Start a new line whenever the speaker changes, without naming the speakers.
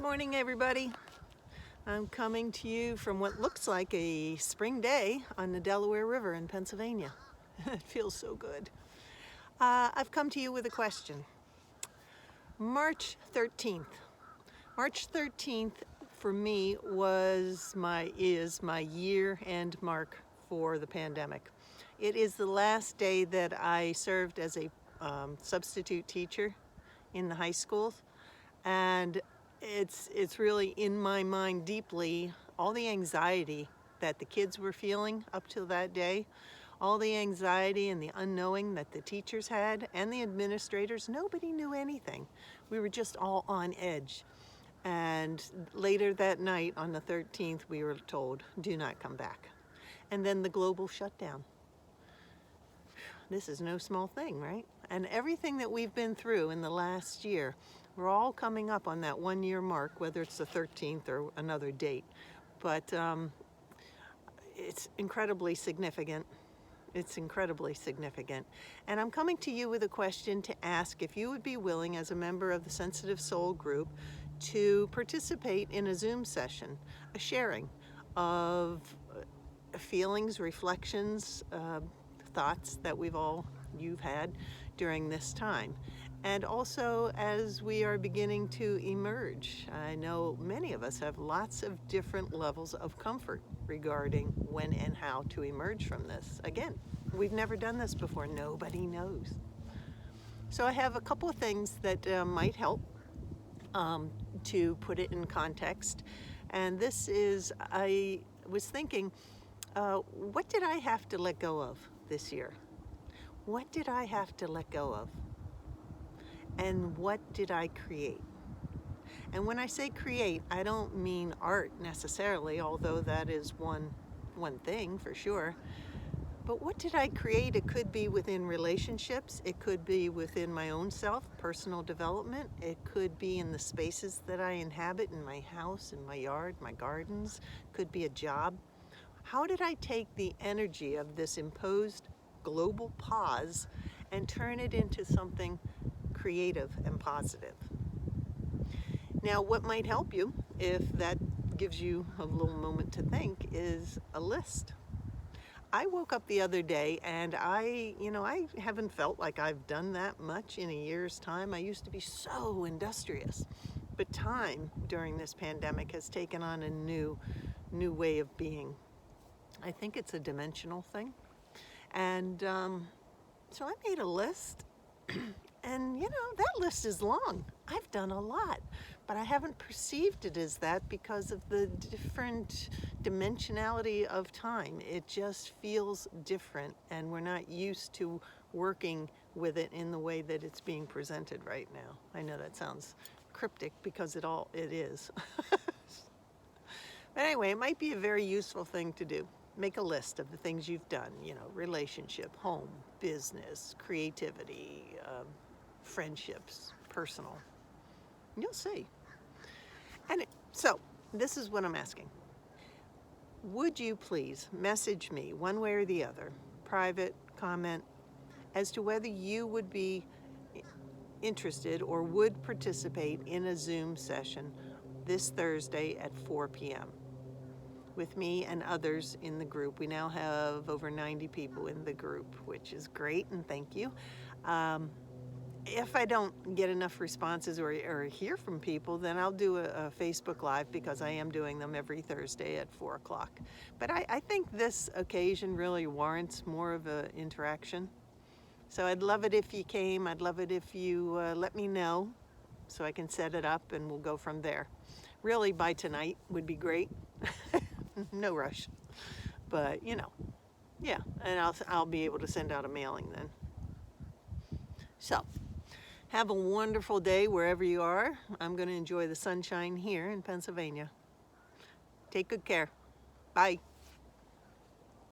Morning, everybody. I'm coming to you from what looks like a spring day on the Delaware River in Pennsylvania. It feels so good. I've come to you with a question. March 13th. March 13th for me is my year-end mark for the pandemic. It is the last day that I served as a substitute teacher in the high schools, and it's really in my mind deeply all the anxiety that the kids were feeling up till that day, all the anxiety and the unknowing that the teachers had and the administrators. Nobody knew anything. We were just all on edge. And later that night on the 13th, we were told, do not come back. And then the global shutdown. This is no small thing, right? And everything that we've been through in the last year, we're all coming up on that 1 year mark, whether it's the 13th or another date. But it's incredibly significant. It's incredibly significant. And I'm coming to you with a question to ask if you would be willing, as a member of the Sensitive Soul group, to participate in a Zoom session, a sharing of feelings, reflections, thoughts that you've had during this time. And also, as we are beginning to emerge, I know many of us have lots of different levels of comfort regarding when and how to emerge from this. Again, we've never done this before. Nobody knows. So I have a couple of things that might help to put it in context. And this is, I was thinking, what did I have to let go of this year? What did I have to let go of? And what did I create? And when I say create, I don't mean art necessarily, although that is one thing for sure. But what did I create? It could be within relationships. It could be within my own self, personal development. It could be in the spaces that I inhabit, in my house, in my yard, my gardens. It could be a job. How did I take the energy of this imposed global pause and turn it into something creative and positive? Now, what might help you, if that gives you a little moment to think, is a list. I woke up the other day and I haven't felt like I've done that much in a year's time. I used to be so industrious, but time during this pandemic has taken on a new way of being. I think it's a dimensional thing. And so I made a list, and that list is long. I've done a lot, but I haven't perceived it as that because of the different dimensionality of time. It just feels different, and we're not used to working with it in the way that it's being presented right now. I know that sounds cryptic because it is. But anyway, it might be a very useful thing to do. Make a list of the things you've done, relationship, home, business, creativity, friendships, personal. You'll see. And so this is what I'm asking. Would you please message me one way or the other, private, comment, as to whether you would be interested or would participate in a Zoom session this Thursday at 4 p.m. with me and others in the group. We now have over 90 people in the group, which is great, and thank you. If I don't get enough responses or hear from people, then I'll do a Facebook Live, because I am doing them every Thursday at 4 o'clock. But I think this occasion really warrants more of an interaction. So I'd love it if you came. I'd love it if you let me know so I can set it up and we'll go from there. Really, by tonight would be great. No rush. But, yeah, and I'll be able to send out a mailing then. So, have a wonderful day wherever you are. I'm going to enjoy the sunshine here in Pennsylvania. Take good care. Bye.